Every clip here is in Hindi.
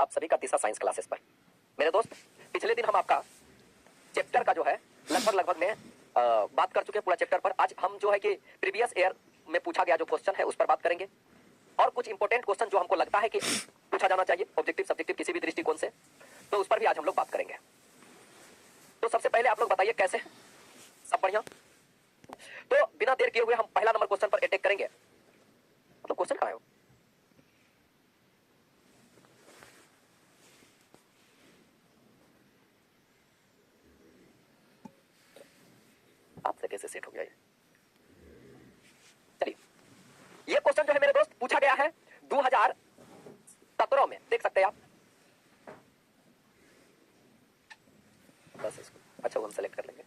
आप सभी का तीसरा साइंस क्लासेस पर। मेरे दोस्त, पिछले दिन हम आपका चैप्टर का जो है लगभग में बात कर चुके हैं पूरा चैप्टर पर। आज हम जो है कि प्रीवियस ईयर में पूछा गया जो क्वेश्चन है उस पर बात करेंगे और कुछ इंपॉर्टेंट क्वेश्चन जो हमको लगता है कि पूछा जाना चाहिए ऑब्जेक्टिव सब्जेक्टिव किसी भी दृष्टिकोण से, तो उस पर भी आज हम लोग बात करेंगे। तो सबसे पहले आप लोग बताइए कैसे, सब बढ़िया? तो बिना देर किए हुए हम पहला नंबर क्वेश्चन पर अटैक करेंगे। तो क्वेश्चन कहां है? आपसे कैसे सेट हो गया ये? चलिए, ये क्वेश्चन जो है मेरे दोस्त पूछा गया है 2017 में, देख सकते हैं आप। बस इसको अच्छा वो हम सेलेक्ट कर लेंगे।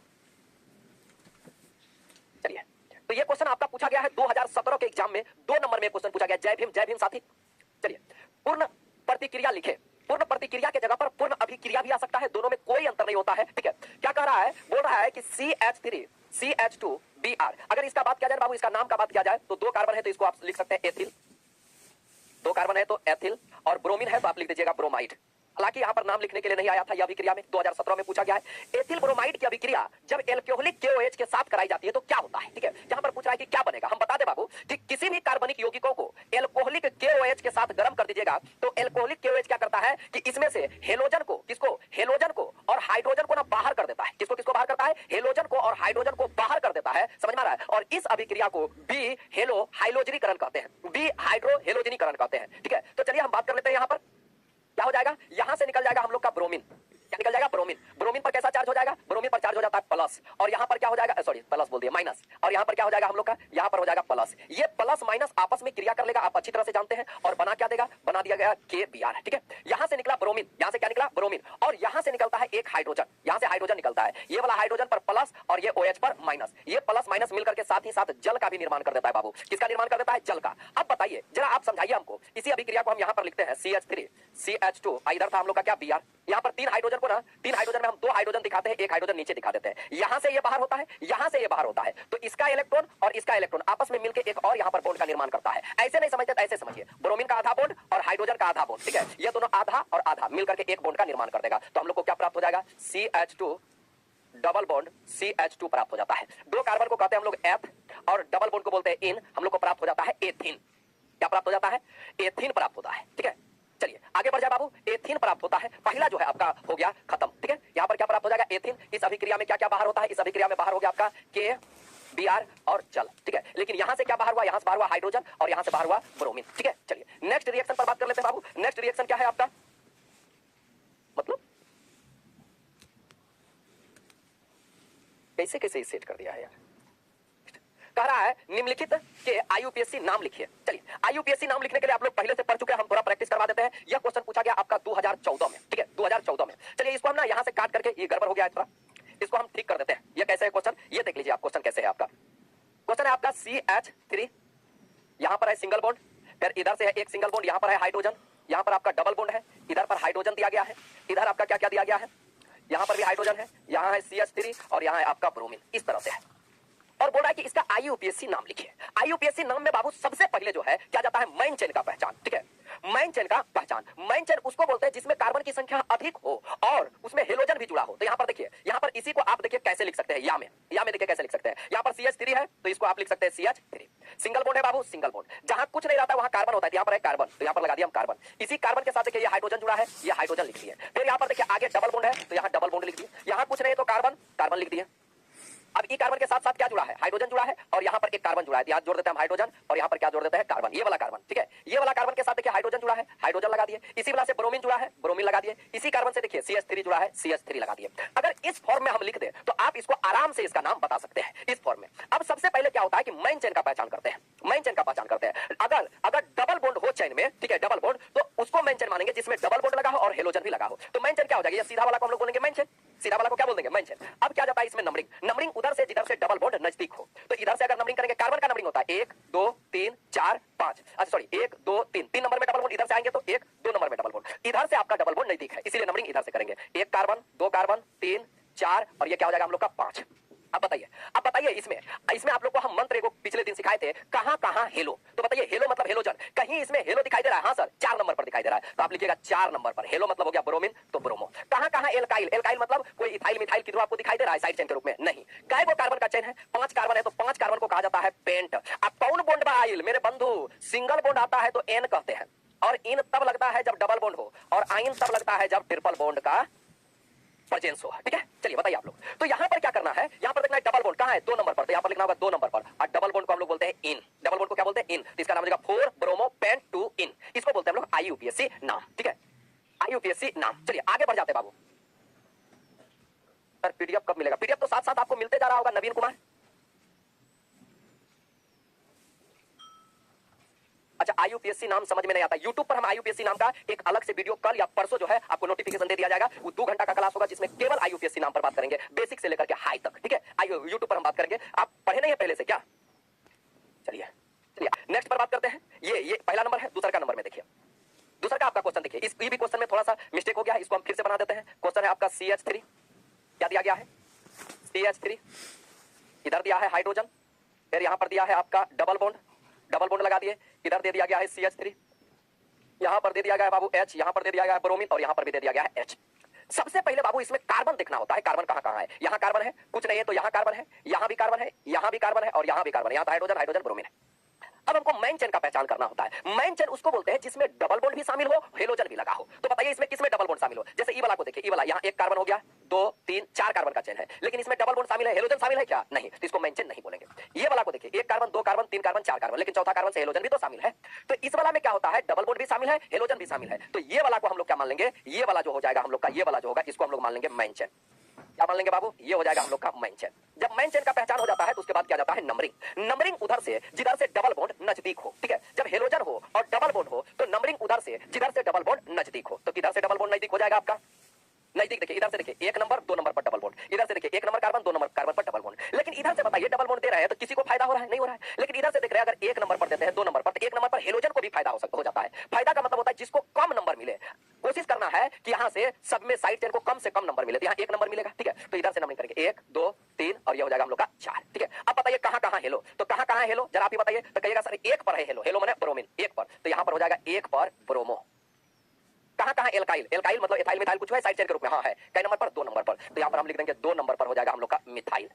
चलिए, तो ये क्वेश्चन आपका पूछा गया है 2017 के एग्जाम में, 2 नंबर में क्वेश्चन पूछा गया। जय भीम साथी। चलिए, पूर्ण प्रतिक्रिया लिखे। पूर्ण प्रतिक्रिया के जगह पर पूर्ण अभिक्रिया भी आ सकता है, दोनों में कोई अंतर नहीं होता है। ठीक है, क्या कह रहा है? बोल रहा है कि CH3 CH2Br। अगर इसका बात किया जाए बाबू, इसका नाम का बात किया जाए तो 2 कार्बन है तो इसको आप लिख सकते हैं एथिल। 2 कार्बन है तो एथिल, और ब्रोमीन है तो आप लिख दीजिएगा ब्रोमाइड। हालांकि यहां पर नाम लिखने के लिए नहीं आया था, यह अभिक्रिया में 2017 में पूछा गया है। एथिल ब्रोमाइड की अभिक्रिया जब एल्कोहलिक KOH के साथ कराई जाती है तो क्या होता है? ठीक है, यहां पर पूछ रहा है कि क्या बनेगा। हम बता दे बाबू कि किसी भी कार्बनिक यौगिकों को एल्कोहलिक KOH के साथ गर्म कर दीजिएगा तो एल्कोहलिक KOH क्या करता है कि इसमें से हेलोजन को, किसको? हेलोजन को और हाइड्रोजन को ना बाहर कर देता है। किसको बाहर करता है? हेलोजन को और हाइड्रोजन को बाहर कर देता है। समझ में आ रहा है? और इस अभिक्रिया को बी हेलो हाइलोजनीकरण कहते हैं, बी हाइड्रो हेलोजनीकरण कहते हैं। ठीक है, तो चलिए हम बात कर लेते हैं। यहां पर क्या हो जाएगा? यहां से निकल जाएगा हम लोग का ब्रोमीन। क्या निकल जाएगा? ब्रोमीन। ब्रोमीन पर कैसा चार्ज हो जाएगा? ब्रोमीन पर चार्ज हो जाता है प्लस, और यहां पर क्या हो जाएगा? सॉरी, प्लस बोल दिया, माइनस। और यहां पर क्या हो जाएगा हम लोग का? यहां पर हो जाएगा प्लस। ये प्लस माइनस आपस में क्रिया कर लेगा, आप अच्छी तरह से जानते हैं। और बना क्या देगा? बना दिया गया KBr। ठीक है, यहां से निकला ब्रोमीन, यहां से क्या निकला? ब्रोमीन। और यहां से निकलता है एक हाइड्रोजन, यहां से हाइड्रोजन निकलता है। ये वाला हाइड्रोजन पर प्लस और ये OH पर माइनस। ये प्लस माइनस मिलकर के साथ ही साथ जल का भी निर्माण कर देता है बाबू। किसका निर्माण कर देता है? जल का। अब बताइए जरा, आप समझाइए हमको। इसी अभिक्रिया को हम यहां पर लिखते हैं CH3 CH2, इधर था हम लोग का क्या? Br। यहां पर 3 हाइड्रोजन को ना, 3 हाइड्रोजन में हम 2 हाइड्रोजन दिखाते हैं, एक हाइड्रोजन नीचे दिखा देते हैं। यहां से ये बाहर होता है, यहां से ये बाहर होता है, तो इसका इलेक्ट्रॉन और इसका इलेक्ट्रॉन आपस में मिलकर एक और यहां पर बॉन्ड का निर्माण करता है। ऐसे नहीं समझते, ऐसे समझिए। ब्रोमीन का आधा बॉन्ड और हाइड्रोजन का आधा बॉन्ड, ठीक है, ये दोनों आधा और आधा मिलकर के एक बॉन्ड का निर्माण कर देगा। तो हम लोग को क्या प्राप्त हो जाएगा? CH2 डबल बॉन्ड CH2 प्राप्त हो जाता है। 2 कार्बन को कहते हैं हम लोग एथ, और डबल बॉन्ड को बोलते हैं इन। हम लोग को प्राप्त हो जाता है एथीन। क्या प्राप्त हो जाता है? एथीन प्राप्त होता है। ठीक है, चलिए आगे बढ़ जाए बाबू। एथीन प्राप्त होता है, पहला जो है आपका हो गया खत्म। ठीक है, यहां पर क्या प्राप्त हो जाएगा? एथीन। इस अभिक्रिया में क्या क्या बाहर होता है? इस अभिक्रिया में बाहर हो गया आपका KBr और जल। ठीक है, लेकिन यहां से क्या बाहर हुआ? यहां से बाहर हुआ हाइड्रोजन और यहां से बाहर हुआ ब्रोमीन। ठीक है, चलिए नेक्स्ट रिएक्शन पर बात कर लेते हैं बाबू। नेक्स्ट रिएक्शन क्या है आपका? मतलब कैसे कैसे सेट कर दिया है यार। कह रहा है निम्नलिखित के IUPAC नाम लिखिए। चलिए, IUPAC नाम लिखने के लिए आप लोग पहले से पढ़ चुके हैं, हम थोड़ा प्रैक्टिस करवा देते हैं। यह क्वेश्चन पूछा गया आपका 2014 में। ठीक है, 2014 में। चलिए इसको हम ना यहां से काट करके, ये गड़बड़ हो गया है थोड़ा, इसको हम ठीक कर देते हैं। ये कैसे है क्वेश्चन? ये देख लीजिए आप, क्वेश्चन कैसे है आपका। क्वेश्चन है आपका CH3, यहां पर है सिंगल बॉन्ड, फिर इधर से है एक सिंगल बॉन्ड, यहां पर है हाइड्रोजन, यहां पर आपका डबल बॉन्ड है, इधर पर हाइड्रोजन दिया गया है, इधर आपका क्या क्या दिया गया है? यहां पर भी हाइड्रोजन है, यहां है CH3 और यहां है आपका ब्रोमीन। इस तरह से है, और बोल रहा है कि इसका IUPAC नाम लिखिए। IUPAC नाम में बाबू सबसे पहले जो है क्या जाता है? मेन चेन का पहचान। ठीक है, मेन चेन का पहचान। मेन चेन उसको बोलते हैं जिसमें कार्बन की संख्या अधिक हो और उसमें हेलोजन भी जुड़ा हो। तो यहां पर देखिए, यहां पर इसी को आप देखिए कैसे लिख सकते हैं, या में देखिए कैसे लिख सकते हैं। यहां पर CH3 है तो इसको आप लिख सकते हैं CH3। सिंगल बॉन्ड है बाबू, सिंगल बॉन्ड। जहां कुछ नहीं रहता वहां कार्बन होता है, यहां पर है कार्बन, तो यहां पर लगा दिया हम कार्बन। इसी कार्बन के साथ देखिए ये हाइड्रोजन जुड़ा है, ये हाइड्रोजन लिख दिए। फिर यहां पर देखिए आगे डबल बॉन्ड है तो यहां डबल बॉन्ड लिख दिए। यहां कुछ नहीं है तो कार्बन, कार्बन लिख दिए। अब ई कार्बन के साथ साथ क्या जुड़ा है? हाइड्रोजन जुड़ा है, और यहां पर एक कार्बन जुड़ा है, यहां जोड़ देते हैं हम हाइड्रोजन, और यहां पर क्या जोड़ देते हैं? कार्बन। ये वाला कार्बन, ठीक है, ये वाला कार्बन के साथ देखिए हाइड्रोजन जुड़ा है, हाइड्रोजन लगा दिए। इसी वाला से ब्रोमीन जुड़ा है, ब्रोमीन लगा दिए। इसी कार्बन से देखिए CH3 जुड़ा है, CH3 लगा दिए। अगर इस फॉर्म में हम लिख दे तो आप इसको आराम से इसका नाम बता सकते हैं इस फॉर्म में। अब सबसे पहले क्या होता है कि मेन चेन का पहचान करते हैं, मेन चेन का पहचान करते हैं। अगर डबल बॉन्ड हो चेन में, ठीक है, डबल बॉन्ड, तो उसको मेन चेन मानेंगे जिसमें डबल बॉन्ड लगा हो और हेलोजन भी लगा हो। तो मेन चेन क्या हो जाएगा? ये सीधा वाला को हम लोग बोलेंगे मेन चेन, सीधा वाला को क्या बोल देंगे? Main chain. अब क्या जाता है इसमें? नंबरिंग। नंबरिंग उधर से जिधर से डबल बॉन्ड नजदीक हो, तो इधर से अगर नंबरिंग करेंगे, कार्बन का नंबरिंग होता है 1 2 3 4 5, अच्छा सॉरी 1 2 3, 3 नंबर में डबल बॉन्ड इधर से आएंगे तो 1 2 नंबर में डबल बॉन्ड। इधर से आपका डबल बॉन्ड नजदीक है, इसीलिए नंबरिंग इधर से करेंगे। 1 कार्बन, 2 कार्बन, 3 4, और ये क्या हो जाएगा हम लोग का 5। अब बताइए इसमें इसमें आप लोग को हम मंत्र को पिछले दिन सिखाए थे, कहां कहां हेलो। तो बताइए हेलो मतलब हेलोजन, कहीं इसमें हेलो दिखाई दे रहा है? हाँ सर 4 नंबर पर दिखाई दे रहा है, तो आप लिखिएगा 4 नंबर पर। हेलो मतलब हो गया ब्रोमीन, तो ब्रोमो। कहां कहां एल्काइल, एल्काइल मतलब कोई इथाइल मिथाइल किधर आपको दिखाई दे रहा है साइड चेन के रूप में? नहीं। काय वो कार्बन का चेन है? 5 कार्बन है, तो 5 कार्बन को कहा जाता है पेंट। अब कौन बॉन्ड बाइल मेरे बंधु, सिंगल बॉन्ड आता है तो एन कहते हैं, और इन तब लगता है जब डबल बॉन्ड हो, और आइन तब लगता है जब ट्रिपल बॉन्ड का प्रेजेंस हो। ठीक है, चलिए बताइए आप लोग। तो यहां पर क्या करना है, यहां पर देखना है डबल बॉन्ड कहां है? 2 नंबर पर, तो यहां पर लिखना होगा 2 नंबर पर। और डबल बॉन्ड को हम लोग बोलते हैं इन, डबल बॉन्ड को क्या बोलते हैं? इन। तो इसका नाम हो जाएगा 4 ब्रोमो पेंट 2 इन। इसको बोलते हैं हम लोग आईयूपीएसी नाम। ठीक है, आईयूपीएसी नाम। चलिए आगे बढ़ जाते हैं बाबू। सर पीडीएफ कब मिलेगा? पीडीएफ तो साथ साथ आपको मिलते जा रहा होगा नवीन कुमार। अच्छा, आईयूपीएससी नाम समझ में नहीं आता, YouTube पर हम आईयूपीएससी नाम का एक अलग से वीडियो कल या परसों जो है आपको नोटिफिकेशन दे दिया जाएगा। वो 2 घंटा का क्लास होगा जिसमें केवल आईयूपीएससी नाम पर बात करेंगे, बेसिक से लेकर के हाई तक। ठीक है, YouTube पर हम बात करेंगे। आप पढ़े नहीं है पहले से क्या? चलिए चलिए नेक्स्ट पर बात करते हैं। ये पहला नंबर है, दूसरा का नंबर में देखिए। दूसरा का आपका क्वेश्चन देखिए, इस भी क्वेश्चन में थोड़ा सा मिस्टेक हो गया है, इसको हम फिर से बना देते हैं। क्वेश्चन है आपका CH3, क्या दिया गया है? CH3, इधर दिया है हाइड्रोजन, फिर यहां पर दिया है आपका डबल बॉन्ड, डबल बॉन्ड लगा दिए, इधर दे दिया गया है CH3, यहां पर दे दिया गया है बाबू H, यहां पर दे दिया गया है ब्रोमीन, और यहां पर भी दे दिया गया है H। सबसे पहले बाबू इसमें कार्बन देखना होता है, कार्बन कहां कहां है। यहां कार्बन है, कुछ नहीं है तो यहां कार्बन है, यहां भी कार्बन है, यहां भी कार्बन है, और यहां भी कार्बन है। यहां तो हाइड्रोजन हाइड्रोजन ब्रोमीन है। अब हमको मेन चेन का पहचान करना होता है। मेन चेन उसको बोलते हैं जिसमें डबल बॉन्ड भी शामिल हो, हेलोजन भी लगा हो। तो बताइए इसमें किसमें डबल बॉन्ड शामिल हो? जैसे ई वाला को देखिए, ई वाला यहां एक कार्बन हो गया, 2 3 4 कार्बन का चेन है, लेकिन इसमें डबल बॉन्ड शामिल है, हेलोजन शामिल है क्या? नहीं, तो इसको मेन चेन नहीं बोलेंगे। ये वाला को देखिए, एक कार्बन 2 कार्बन 3 कार्बन 4 कार्बन, लेकिन चौथा कार्बन से हेलोजन भी तो शामिल है। तो इस वाला में क्या होता है, डबल बॉन्ड भी शामिल है, हेलोजन भी शामिल है। तो ये वाला को हम लोग क्या मान लेंगे? ये वाला जो हो जाएगा हम लोग का, ये वाला जो होगा इसको हम लोग मान लेंगे मेन चेन। क्या मान लेंगे बाबू? ये हो जाएगा हम लोग का मेन चेन। जब मेन चेन का पहचान हो जाता है तो उसके बाद क्या जाता है नंबरिंग। नंबरिंग उधर से जिधर से डबल बॉन्ड नजदीक हो। ठीक है, जब हेलोजन हो और डबल बॉन्ड हो तो नंबरिंग उधर से जिधर से डबल बॉन्ड नजदीक हो। तो किधर से डबल बॉन्ड नजदीक हो जाएगा आपका? नजदीक देखिए, इधर से देखिए 1 नंबर 2 नंबर पर डबल बॉन्ड, इधर से देखिए 1 नंबर कार्बन 2 नंबर कार्बन पर डबल बॉन्ड। लेकिन इधर से बताइए डबल बॉन्ड दे रहे हैं तो किसी को फायदा हो रहा है? नहीं हो रहा है। लेकिन इधर से देख रहे हैं अगर 1 नंबर पर देते हैं 2 नंबर पर, तो 1 नंबर पर हेलोजन को भी फायदा हो जाता है। फायदा का मतलब होता है जिसको कम नंबर मिले, कोशिश करना है कि यहां से सब में साइड चेन को कम से कम नंबर मिले, तो यहां 1 नंबर मिलेगा। ठीक है, तो इधर से नंबरिंग करेंगे 1 2 3 और ये हो जाएगा हम लोग का 4। ठीक है, अब बताइए कहां कहां हेलो, तो कहां कहां हेलो जरा आप ही बताइए। तो कहिएगा सर 1 पर है हेलो, हेलो माने ब्रोमीन 1 पर, तो यहां पर हो जाएगा 1 पर ब्रोमो। कहां कहां एल्काइल, एल्काइल मतलब इथाइल मिथाइल कुछ है साइड चेन के रूप में? हां है। कई नंबर पर? 2 नंबर पर, तो यहां पर हम लिख देंगे 2 नंबर पर हो जाएगा हम लोग का मिथाइल।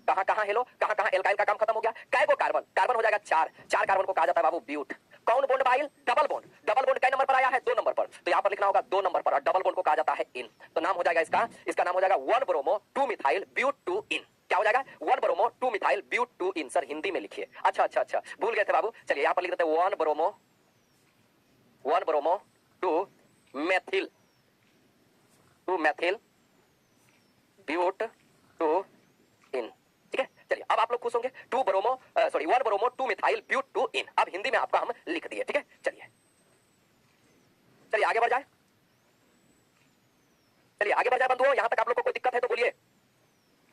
कहां कहां हेलो, कहां कहां एल्काइल का काम खत्म हो गया। कै गो कार्बन, कार्बन हो जाएगा 4, 4 कार्बन को कहा जाता है बाबू ब्यूट। कौन bond bile? Double bond, double bond कै नंबर पर आया है? 2 नंबर पर, तो यहां पर लिखना होगा 2 नंबर पर, और डबल बॉन्ड को कहा जाता है इन। तो नाम हो जाएगा इसका नाम हो जाएगा 1 ब्रोमो 2 मिथाइल ब्यूट 2 इन। क्या हो जाएगा? 1 bromo 2 methyl but 2 ene. Sir Hindi में लिखिए। अच्छा भूल गए थे बाबू। चलिए यहां पर लिख देते हैं 1 ब्रोमो 2 मेथिल 2 मेथिल ब्यूट 2 इन। ठीक है, चलिए अब आप लोग खुश होंगे। 1 ब्रोमो 2 मिथाइल ब्यूट 2 इन। अब हिंदी में आपका हम लिख दिए। ठीक है, चलिए आगे बढ़ जाए। चलिए आगे बढ़ जाए बंधुओं, यहां तक आप लोग को कोई दिक्कत है तो बोलिए।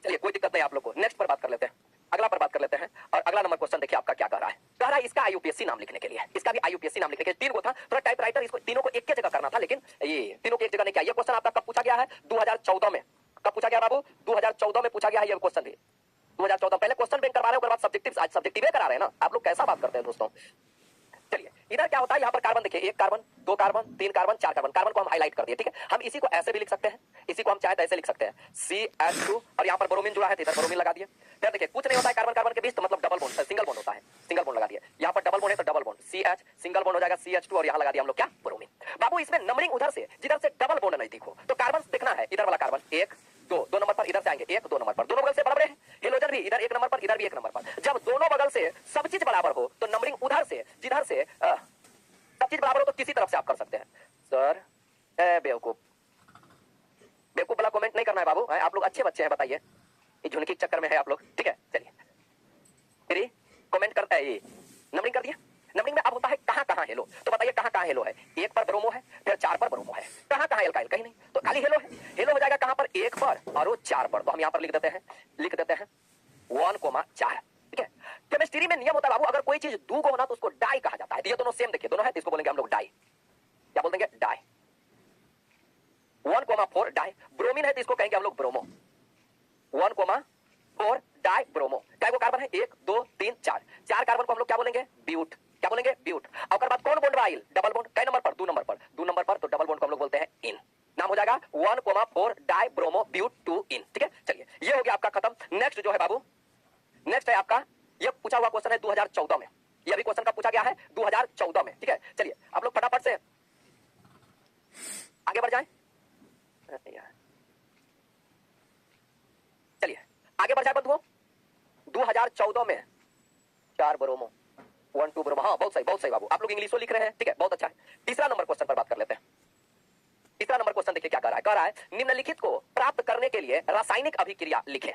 चलिए कोई दिक्कत नहीं आप लोग को। नेक्स्ट पर बात कर लेते हैं, अगला पर बात कर लेते हैं। और अगला नंबर क्वेश्चन देखिए आपका क्या कह रहा है। कह रहा है इसका आईयूपीएससी नाम लिखने के लिए, इसका भी आईयूपीएससी नाम लिखने के लिए 3 को था, थोड़ा टाइपराइटर इसको तीनों को एक ही जगह करना था, लेकिन ये तीनों को एक जगह नहीं किया। ये क्वेश्चन आपका कब पूछा गया है? 2014 में। कब पूछा गया बाबू? 2014 में पूछा गया है ये क्वेश्चन भी। 2014 पहले क्वेश्चन बैंक करवा रहे हो, उसके बाद सब्जेक्टिव, आज सब्जेक्टिव करा रहे हैं ना। आप लोग कैसा बात करते हैं दोस्तों। चलिए इधर क्या होता है, यहाँ पर कार्बन देखिए 1 carbon 2 carbon 3 carbon 4 carbon, carbon को हम हाईलाइट कर दिए। ठीक है, हम इसी को ऐसे भी लिख सकते हैं, इसी को हम चाहे तो ऐसे लिख सकते हैं CH2, और यहाँ पर ब्रोमीन जुड़ा है तो इधर ब्रोमीन लगा दिए। फिर देखिए कुछ नहीं होता है कार्बन कार्बन के बीच, तो मतलब डबल बॉन्ड, सिंगल बॉन्ड होता है, सिंगल बॉन्ड लगा दिया। यहाँ पर डबल बॉन्ड है तो double bond CH, single bond हो जाएगा CH2, और यहाँ लगा दिया हम लोग क्या? ब्रोमीन। बाबू इसमें नंबरिंग उधर से जिधर से डबल बॉन्ड नजदीक हो, तो कार्बन देखना है, इधर वाला कार्बन 1 2 नंबर पर, इधर से आएंगे 1 2 नंबर पर, दोनों बगल से बराबर है। हेलोजन भी इधर 1 नंबर पर, इधर भी 1 नंबर पर। जब दोनों बगल से सब चीज बराबर हो तो नंबरिंग उधर से जिधर से सब चीज बराबर हो तो किसी तरफ से आप कर सकते हैं। सर बेवकूफ, बेवकूफ वाला कमेंट नहीं करना है बाबू, आप लोग अच्छे बच्चे हैं, बताइए ये झुनकी चक्कर में है आप लोग। ठीक है, चलिए फिर कमेंट करता है ये नंबरिंग कर दिया। नंबरिंग में अब होता है कहां कहां हेलो, तो बताइए कहां कहां हेलो है। 1 पर ब्रोमो है, फिर 4 पर ब्रोमो है। कहां कहां एल्काइल? कहीं नहीं, तो खाली हेलो है। हेलो हो जाएगा कहां पर? 1 पर और वो 4 पर, तो हम यहां पर लिख देते हैं 1,4। ठीक है, केमिस्ट्री में नियम होता है बाबू, अगर कोई चीज 2 को होना तो उसको डाई कहा जाता है। ये दोनों सेम देखिए, दोनों है तो इसको बोलेंगे हम लोग डाई। क्या बोल देंगे? डाई। 1,4 डाई। ब्रोमीन है तो इसको कहेंगे हम लोग ब्रोमो। 1,4 4 die bromo. क्या वो कार्बन है? 1 2 3 4, 4 कार्बन को हम लोग क्या बोलेंगे? ब्यूट। क्या बोलेंगे? ब्यूट। और उसके बाद कौन बॉन्ड राइल? Double bond. कै नंबर पर? 2 नंबर पर। 2 नंबर पर तो डबल बॉन्ड को हम लोग बोलते हैं इन। नाम हो जाएगा 1,4 डाई ब्रोमो ब्यूट 2 इन। ठीक है, चलिए ये हो गया आपका खत्म। नेक्स्ट जो है बाबू, नेक्स्ट है आपका, ये पूछा हुआ क्वेश्चन है 2014 में। ये भी क्वेश्चन का पूछा गया है 2014 में। ठीक है, चलिए आप लोग फटाफट से आगे बढ़ जाएं। चलिए आगे बढ़ जाए बंधुओं। 2014 में 4 ब्रोमो 1 2 ब्रोमो। हाँ बहुत सही बाबू, आप लोग इंग्लिश लिख रहे हैं। ठीक है, बहुत अच्छा है। तीसरा नंबर क्वेश्चन पर बात कर लेते हैं। तीसरा नंबर क्वेश्चन देखिए क्या कह रहा है। कह रहा है निम्नलिखित को प्राप्त करने के लिए रासायनिक अभिक्रिया लिखें।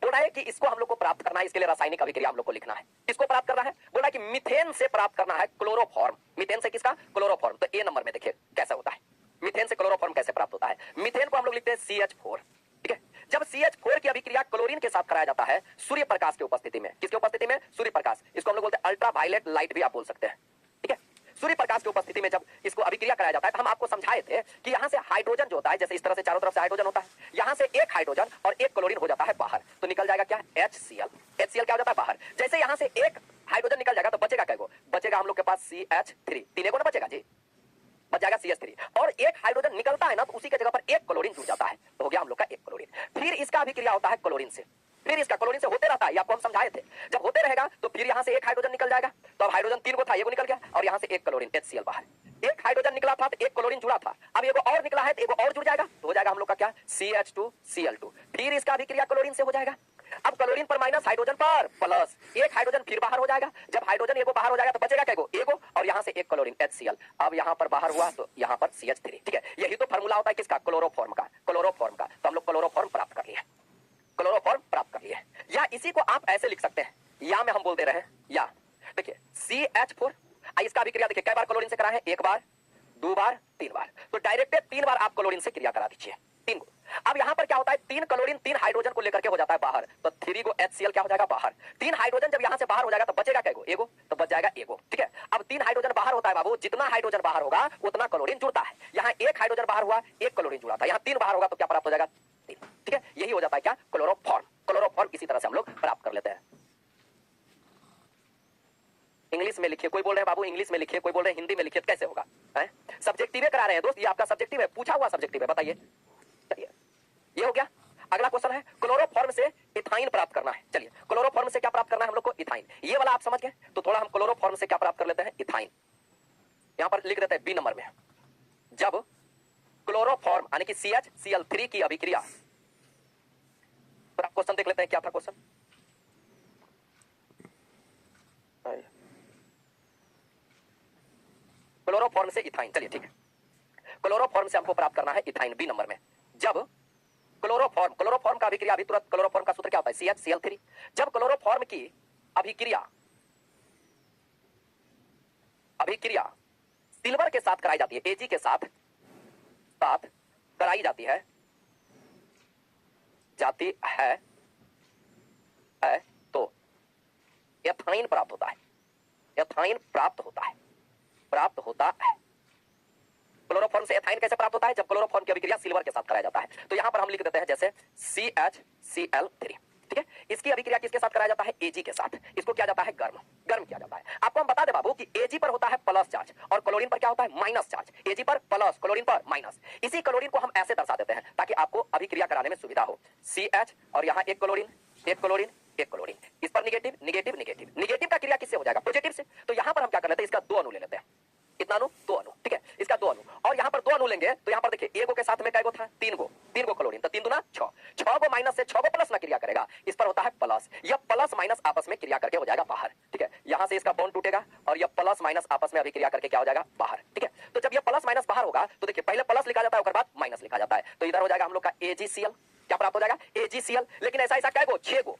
बोल रहा है कि इसको हम लोग को प्राप्त करना है, इसके लिए रासायनिक अभिक्रिया हम लोग को लिखना है। किसको प्राप्त करना है? बोल रहा है कि मीथेन से प्राप्त करना है क्लोरोफॉर्म। मीथेन से किसका? क्लोरोफॉर्म। तो ए नंबर में देखिए कैसा होता है, मीथेन से क्लोरोफॉर्म कैसे प्राप्त होता है। मीथेन को हम लोग लिखते हैं CH4। ठीक है, जब CH4 की अभिक्रिया क्लोरीन के साथ कराया जाता है सूर्य प्रकाश की उपस्थिति में। किसकी उपस्थिति में? सूर्य प्रकाश। इसको हम लोग बोलते हैं अल्ट्रा वायलेट लाइट भी आप बोल सकते हैं। ठीक है, सूर्य प्रकाश की उपस्थिति में जब इसको अभिक्रिया कराया जाता है, तो हम आपको समझाए थे कि यहां से हाइड्रोजन जो होता है, जैसे इस तरह से चारों तरफ से हाइड्रोजन होता है, यहां से एक हाइड्रोजन और एक क्लोरीन हो जाता है बाहर, तो निकल जाएगा क्या? HCl। HCl क्या हो जाता है? बाहर। जैसे यहां से एक हाइड्रोजन निकल जाएगा तो बचेगा क्या? बचेगा हम लोग के पास CH3। तीन को ना बचेगा जी, बच जाएगा CH3। और एक हाइड्रोजन निकलता है ना, तो उसी के जगह पर एक क्लोरीन जुड़ जाता है, तो हो गया हम लोग का एक क्लोरीन। फिर इसका अभिक्रिया होता है क्लोरीन से, फिर इसका क्लोरीन से होते रहता है, ये आपको हम समझाए थे। जब होते रहेगा तो फिर यहां से एक हाइड्रोजन निकल जाएगा, तो अब हाइड्रोजन 3 को था, ये को निकल गया, और यहां से एक क्लोरीन HCl बाहर। एक हाइड्रोजन निकला था तो एक क्लोरीन जुड़ा था, अब एगो और निकला है तो एगो और जुड़ जाएगा, तो हो जाएगा हम लोग का क्या? CH2Cl2। फिर इसका अभिक्रिया क्लोरीन से हो जाएगा। अब क्लोरीन पर माइनस, हाइड्रोजन पर प्लस, एक हाइड्रोजन फिर बाहर हो जाएगा। जब हाइड्रोजन एगो बाहर हो जाएगा तो बचेगा क्या? एगो, और यहां से एक क्लोरीन HCl। अब यहां पर बाहर हुआ तो यहां पर CH3। ठीक है, यही तो फार्मूला होता है किसका? क्लोरोफॉर्म का। क्लोरोफॉर्म का, तो हम लोग क्लोरोफॉर्म प्राप्त कर लिए, क्लोरोफॉर्म प्राप्त कर लिए। या इसी को आप ऐसे लिख सकते हैं, या में हम बोल दे रहे हैं या। देखिए CH4, इसका अभिक्रिया देखिए कै बार क्लोरीन से करा है? 1 बार 2 बार 3 बार, तो डायरेक्ट 3 बार आप क्लोरीन से क्रिया करा दीजिए, 3 को। अब यहां पर क्या होता है? 3 क्लोरीन 3 हाइड्रोजन को लेकर के हो जाता है बाहर, तो 3 को HCl क्या हो जाएगा? बाहर। 3 हाइड्रोजन जब यहां से बाहर हो जाएगा तो बचेगा क्या? एगो, तो बच जाएगा एगो। ठीक है, अब 3 हाइड्रोजन बाहर होता है बाबू, जितना हाइड्रोजन बाहर होगा उतना क्लोरीन जुड़ता है। यहां एक हाइड्रोजन बाहर हुआ, एक क्लोरीन जुड़ा था, यहां 3 बाहर होगा तो क्या प्राप्त हो जाएगा? 3। ठीक है, यही हो जाता है क्या? क्लोरोफॉर्म। क्लोरोफॉर्म इसी तरह से हम लोग प्राप्त कर लेते हैं। इंग्लिश में लिखिए, कोई बोल रहे हैं बाबू इंग्लिश में लिखिए, कोई बोल रहे हैं हिंदी में लिखिए, कैसे होगा? सब्जेक्टिव करा रहे हैं दोस्त, ये आपका सब्जेक्टिव है, पूछा हुआ सब्जेक्टिव है, बताइए। चलिए ये हो गया। अगला क्वेश्चन है क्लोरोफॉर्म से इथाइन प्राप्त करना है। चलिए क्लोरोफॉर्म से क्या प्राप्त करना है हम लोग को? इथाइन। ये वाला आप समझ गए, तो थोड़ा हम क्लोरोफॉर्म से क्या प्राप्त कर लेते हैं? इथाइन। यहां पर लिख देते हैं B नंबर में, जब क्लोरोफॉर्म यानी कि CH Cl3 की अभिक्रिया। क्वेश्चन देख लेते हैं क्या था क्वेश्चन। क्लोरोफॉर्म से इथाइन, चलिए ठीक है, क्लोरोफॉर्म से हमको प्राप्त करना है इथाइन B नंबर में। जब क्लोरोफॉर्म का अभिक्रिया, अभी तुरंत क्लोरोफॉर्म का सूत्र क्या होता है? CH Cl3। जब क्लोरोफॉर्म की अभिक्रिया सिल्वर के साथ कराई जाती है, Ag के साथ कराई जाती है तो एथाइन प्राप्त होता है। एथाइन प्राप्त होता है। क्लोरोफॉर्म से एथाइन कैसे प्राप्त होता है? जब क्लोरोफॉर्म की अभिक्रिया सिल्वर के साथ कराया जाता है, तो यहां पर हम लिख देते हैं जैसे CHCl3। ठीक है, इसकी अभिक्रिया किसके साथ कराया जाता है? Ag के साथ। इसको किया जाता है गर्म किया जाता है। आपको हम बता दे बाबू कि Ag पर होता है प्लस चार्ज और क्लोरीन पर क्या होता है? Minus charge. Ag पर प्लस, क्लोरीन पर माइनस। इसी क्लोरीन को हम ऐसे दर्शा देते हैं ताकि आपको अभिक्रिया कराने में सुविधा हो। CH और यहाँ एक क्लोरीन, एक क्लोरीन, एक क्लोरीन, इस पर निगेटिव निगेटिव निगेटिव। निगेटिव का क्रिया किससे हो जाएगा? पॉजिटिव से। तो यहां पर हम क्या कर लेते हैं? इसका 2 अणु ले लेते हैं। कितना अणु? 2 अणु। ठीक है, इसका 2 अणु, और यहां पर 2 अणु लेंगे तो यहां पर देखिए एगो के साथ में कैगो था? 3 गो क्लोरीन, तो 3 दूना 6। 6 को माइनस से 6 को प्लस ना क्रिया करेगा, इस पर होता है प्लस। यह प्लस माइनस आपस में क्रिया करके हो जाएगा बाहर। ठीक है, यहां से इसका बॉन्ड टूटेगा और यह प्लस माइनस आपस में अभिक्रिया करके क्या हो जाएगा? बाहर। ठीक है, तो जब यह प्लस माइनस बाहर होगा तो देखिए पहले प्लस लिखा जाता है, उसके बाद माइनस लिखा जाता है, तो इधर हो जाएगा हम लोग का AgCl। क्या प्राप्त हो जाएगा? AgCl। लेकिन ऐसा कैगो? 6 गो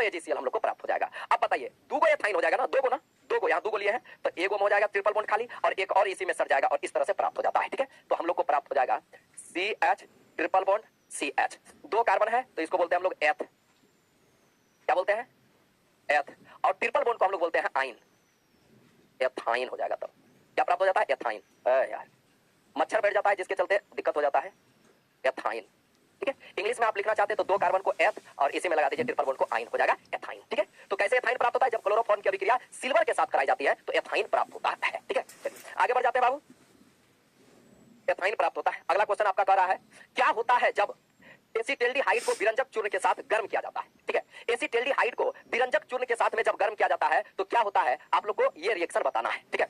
AgCl हम लोग को प्राप्त हो जाएगा। अब बताइए 2 गो एथाइन हो जाएगा ना? 2 गो ना, 2 गो, यहाँ 2 गो लिए हैं तो एगो में हो जाएगा ट्रिपल बॉन्ड खाली, और एक और इसी में सर जाएगा और इस तरह से प्राप्त हो जाता है। ठीक है, तो हम लोग को प्राप्त हो जाएगा CH triple bond CH। 2 carbon है तो इसको बोलते हैं हम लोग एथ। क्या बोलते हैं? एथ। और ट्रिपल बॉन्ड को हम लोग बोलते हैं आइन। एथाइन हो जाएगा। तब क्या प्राप्त हो जाता है? एथाइन। यार मच्छर बैठ जाता है जिसके चलते दिक्कत हो जाता है। एथाइन ठीक है। इंग्लिश में आप लिखना चाहते हैं तो 2 कार्बन को एथ और इसी में लगा दीजिए ट्रिपल बॉन्ड को आइन, हो जाएगा एथाइन। ठीक है, तो कैसे एथाइन प्राप्त होता है? जब क्लोरोफॉर्म की अभिक्रिया सिल्वर के साथ कराई जाती है तो एथाइन प्राप्त होता है। ठीक है, आगे बढ़ जाते हैं बाबू। एथाइन प्राप्त होता है। अगला क्वेश्चन आपका कह रहा है क्या होता है जब एसिटिल्डिहाइड को विरंजक चूर्ण के साथ गर्म किया जाता है। ठीक है, एसिटिल्डिहाइड को विरंजक चूर्ण के साथ में जब गर्म किया जाता है तो क्या होता है, आप लोग को ये रिएक्शन बताना है। ठीक है,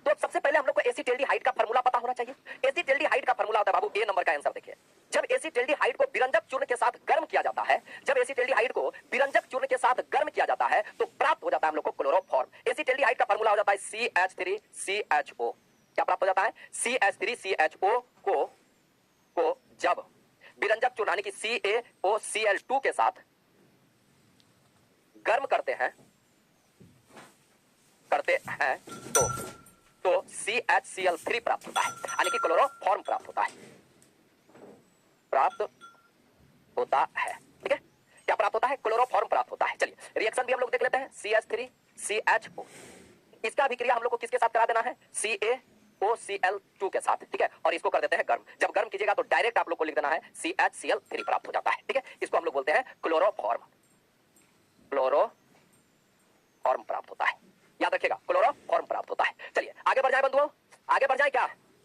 तो सबसे पहले हम लोग को एसिटिल्डिहाइड का फार्मूला पता होना चाहिए। एसिटिल्डिहाइड का फार्मूला होता है बाबू, ए नंबर का आंसर देखिए। जब एसिटिल्डिहाइड को विरंजक चूर्ण के साथ गर्म किया जाता है, जब एसिटिल्डिहाइड को विरंजक चूर्ण के साथ गर्म किया जाता है तो प्राप्त हो जाता है हम लोग को क्लोरोफॉर्म। एसिटिल्डिहाइड का फार्मूला हो जाता है CH3CHO। क्या प्राप्त हो जाता है? CH3CHO को जब विरंजक चूर्ण यानी कि CaOCl2 के साथ गर्म करते हैं तो CHCl3 प्राप्त होता है, यानी कि क्लोरोफॉर्म प्राप्त होता है। ठीक है, क्या प्राप्त होता है? क्लोरोफॉर्म प्राप्त होता है। चलिए रिएक्शन भी हम लोग देख लेते हैं। CH3CHO, इसका अभिक्रिया हम लोग को किसके साथ करा देना है? CaOCl2 के साथ। ठीक है, और इसको कर देते हैं गर्म। जब गर्म कीजिएगा तो डायरेक्ट आप लोग को लिख देना है CHCl3 प्राप्त हो जाता है। ठीक है, इसको हम लोग बोलते हैं क्लोरोफॉर्म। क्लोरोफॉर्म प्राप्त होता है, याद रखिएगा, क्लोरोफॉर्म प्राप्त होता है। चलिए आगे बढ़ जाए बंधुओं, आगे बढ़ जाए क्या?